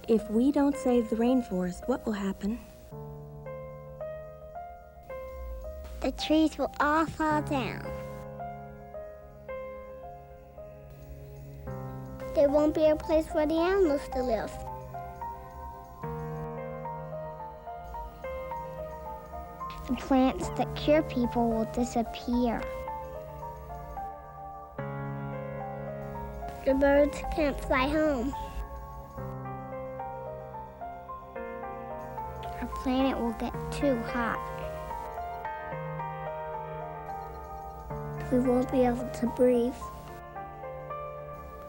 If we don't save the rainforest, what will happen? The trees will all fall down. There won't be a place for the animals to live. The plants that cure people will disappear. The birds can't fly home. Our planet will get too hot. We won't be able to breathe.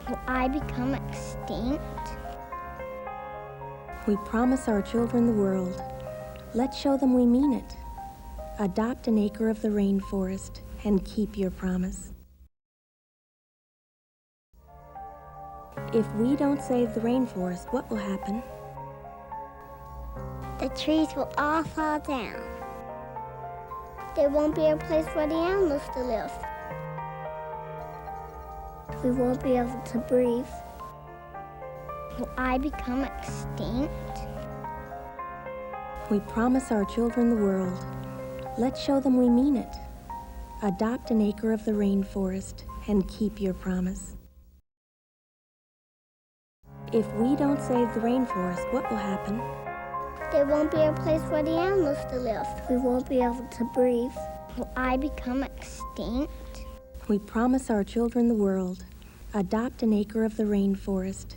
Will I become extinct? We promise our children the world. Let's show them we mean it. Adopt an acre of the rainforest and keep your promise. If we don't save the rainforest, what will happen? The trees will all fall down. There won't be a place for the animals to live. We won't be able to breathe. Will I become extinct? We promise our children the world. Let's show them we mean it. Adopt an acre of the rainforest and keep your promise. If we don't save the rainforest, what will happen? There won't be a place for the animals to live. We won't be able to breathe. Will I become extinct? We promise our children the world. Adopt an acre of the rainforest